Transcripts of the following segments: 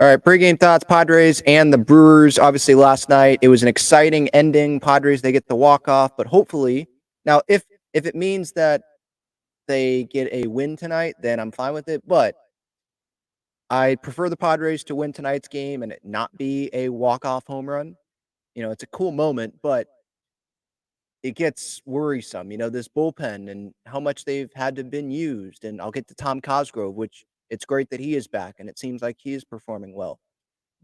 All right, pregame thoughts, Padres and the Brewers. Obviously, last night it was an exciting ending. Padres, they get the walk-off, but hopefully now if it means that they get a win tonight, then I'm fine with it, but I prefer the Padres to win tonight's game and it not be a walk-off home run. It's a cool moment, but it gets worrisome. This bullpen and how much they've had to been used, and I'll get to Tom Cosgrove, which it's great that he is back, and it seems like he is performing well.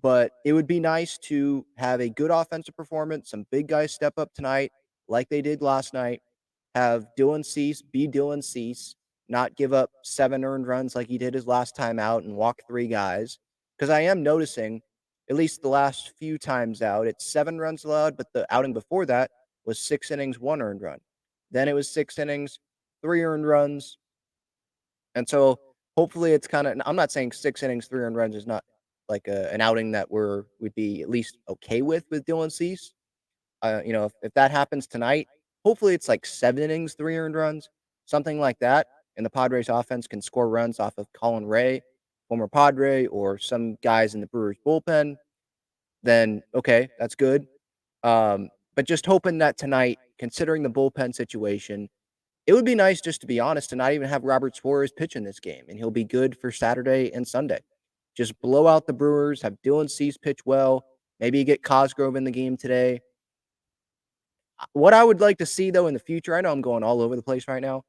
But it would be nice to have a good offensive performance, some big guys step up tonight like they did last night, have Dylan Cease be Dylan Cease, not give up 7 earned runs like he did his last time out and walk 3 guys. Because I am noticing, at least the last few times out, it's 7 runs allowed, but the outing before that was 6 innings, 1 earned run. Then it was 6 innings, 3 earned runs. And so hopefully it's kind of, I'm not saying 6 innings, 3 earned runs is not like an outing that we'd be at least okay with Dylan Cease. If that happens tonight, hopefully it's like 7 innings, 3 earned runs, something like that. And the Padres offense can score runs off of Colin Ray, former Padre, or some guys in the Brewers bullpen. Then, okay, that's good. But just hoping that tonight, considering the bullpen situation, it would be nice, just to be honest, to not even have Robert Suarez pitch in this game, and he'll be good for Saturday and Sunday. Just blow out the Brewers, have Dylan Cease pitch well, maybe you get Cosgrove in the game today. What I would like to see, though, in the future, I know I'm going all over the place right now,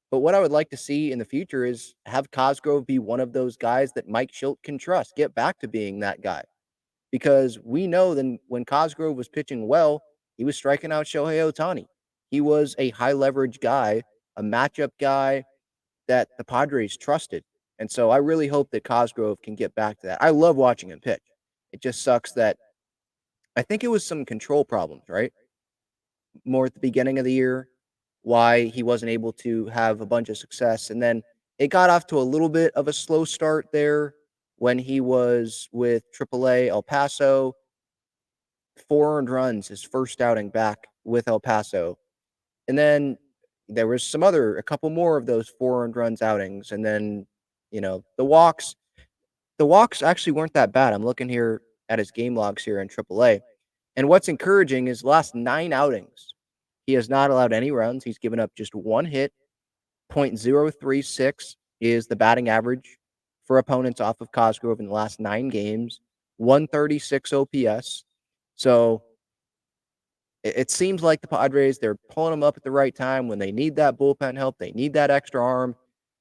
but what I would like to see in the future is have Cosgrove be one of those guys that Mike Schilt can trust, get back to being that guy. Because we know then when Cosgrove was pitching well, he was striking out Shohei Ohtani. He was a high leverage guy, a matchup guy that the Padres trusted. And so I really hope that Cosgrove can get back to that. I love watching him pitch. It just sucks that I think it was some control problems, right? More at the beginning of the year, why he wasn't able to have a bunch of success. And then it got off to a little bit of a slow start there when he was with AAA El Paso. 4 earned runs his first outing back with El Paso. And then there was a couple more of those 4 earned runs outings. And then, the walks actually weren't that bad. I'm looking here at his game logs here in AAA. And what's encouraging is last 9 outings, he has not allowed any runs. He's given up just 1 hit. .036 is the batting average for opponents off of Cosgrove in the last 9 games. 136 OPS. So it seems like the Padres, they're pulling them up at the right time when they need that bullpen help. They need that extra arm.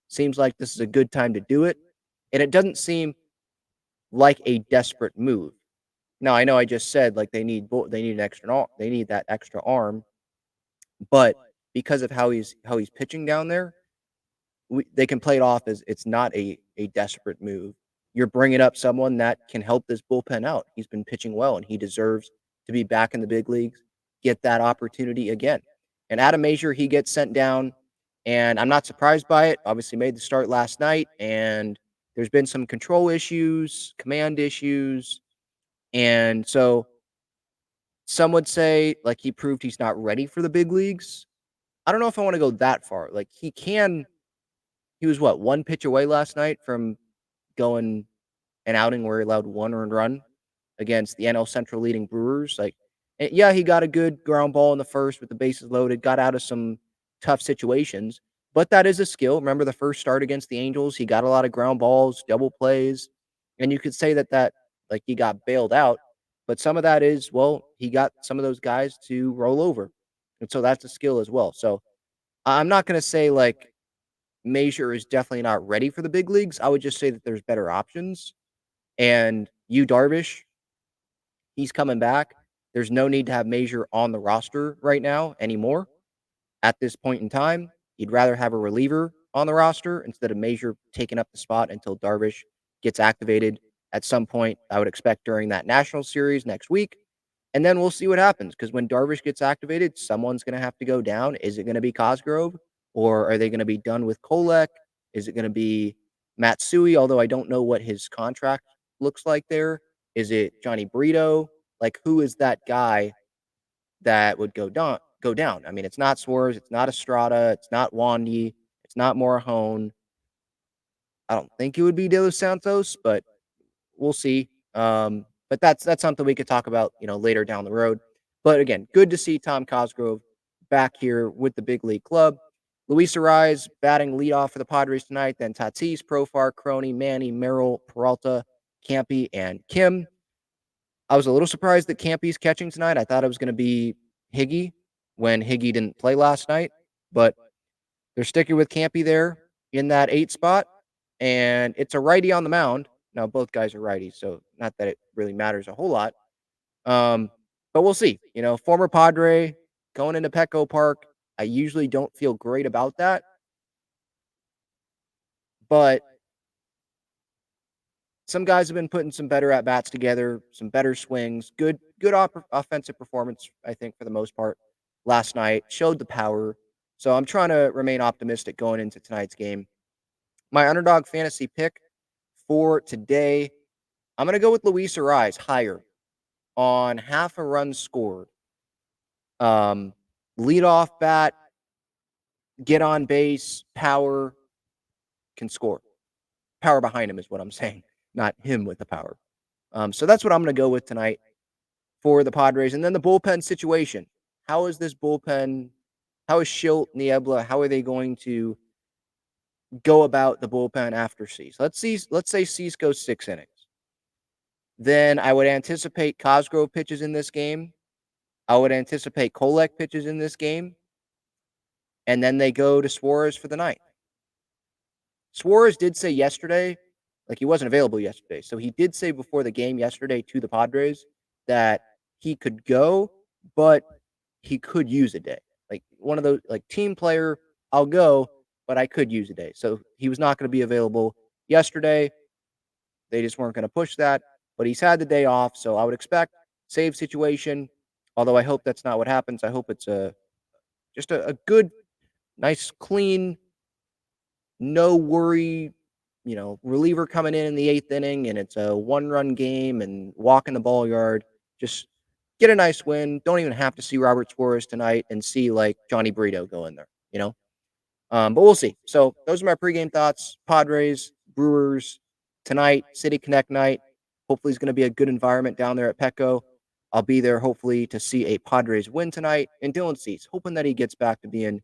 Seems like this is a good time to do it. And it doesn't seem like a desperate move. Now, I know I just said like they need an extra arm. They need that extra arm. But because of how he's pitching down there, they can play it off as it's not a desperate move. You're bringing up someone that can help this bullpen out. He's been pitching well, and he deserves to be back in the big leagues, get that opportunity again. And Adam Mazur, he gets sent down, and I'm not surprised by it. Obviously made the start last night, and there's been some control issues, command issues, and so some would say, like, he proved he's not ready for the big leagues. I don't know if I wanna go that far. Like, he was what, 1 pitch away last night from going an outing where he allowed 1 earned run against the NL Central leading Brewers. Like, yeah, he got a good ground ball in the first with the bases loaded, got out of some tough situations, but that is a skill. Remember the first start against the Angels, he got a lot of ground balls, double plays, and you could say that like he got bailed out, but some of that is, well, he got some of those guys to roll over. And so that's a skill as well. So I'm not going to say like Mazur is definitely not ready for the big leagues. I would just say that there's better options. And Darvish, he's coming back. There's no need to have Mazur on the roster right now anymore. At this point in time, he'd rather have a reliever on the roster instead of Mazur taking up the spot until Darvish gets activated at some point. I would expect during that National Series next week. And then we'll see what happens, because when Darvish gets activated, someone's going to have to go down. Is it going to be Cosgrove, or are they going to be done with Kolek? Is it going to be Matsui? Although I don't know what his contract looks like there. Is it Johnny Brito? Like, who is that guy that would go down? I mean, it's not Suarez, it's not Estrada, it's not Wandy, it's not Morahone. I don't think it would be De Los Santos, but we'll see. But that's something we could talk about, later down the road. But again, good to see Tom Cosgrove back here with the big league club. Luis Arraez batting leadoff for the Padres tonight. Then Tatis, Profar, Crony, Manny, Merrill, Peralta, Campy, and Kim. I was a little surprised that Campy's catching tonight. I thought it was going to be Higgy when Higgy didn't play last night, but they're sticking with Campy there in that 8 spot, and it's a righty on the mound. Now both guys are righties, so not that it really matters a whole lot. Um, but we'll see. Former Padre going into Petco Park. I usually don't feel great about that, but some guys have been putting some better at bats together, some better swings, good offensive performance, I think, for the most part last night. Showed the power. So I'm trying to remain optimistic going into tonight's game. My underdog fantasy pick for today, I'm going to go with Luis Arraez higher on half a run scored. Lead off bat, get on base, power, can score. Power behind him is what I'm saying, not him with the power. So that's what I'm going to go with tonight for the Padres. And then the bullpen situation. How is this bullpen? How is Schilt, Niebla? How are they going to go about the bullpen after Cease? Let's say Cease goes 6 innings. Then I would anticipate Cosgrove pitches in this game. I would anticipate Kolek pitches in this game. And then they go to Suarez for the night. Suarez did say yesterday, he wasn't available yesterday. So he did say before the game yesterday to the Padres that he could go, but he could use a day. One of those, team player, I'll go, but I could use a day. So he was not going to be available yesterday. They just weren't going to push that, but he's had the day off. So I would expect save situation. Although I hope that's not what happens. I hope it's just a good, nice, clean, no worry, reliever coming in the 8th inning, and it's a 1-run game and walk in the ball yard. Just get a nice win. Don't even have to see Robert Suarez tonight and see Johnny Brito go in there. But we'll see. So those are my pregame thoughts. Padres, Brewers tonight, City Connect night. Hopefully it's going to be a good environment down there at Petco. I'll be there hopefully to see a Padres win tonight. And Dylan Cease, hoping that he gets back to being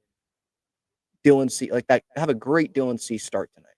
Dylan Cease, that. Have a great Dylan Cease start tonight.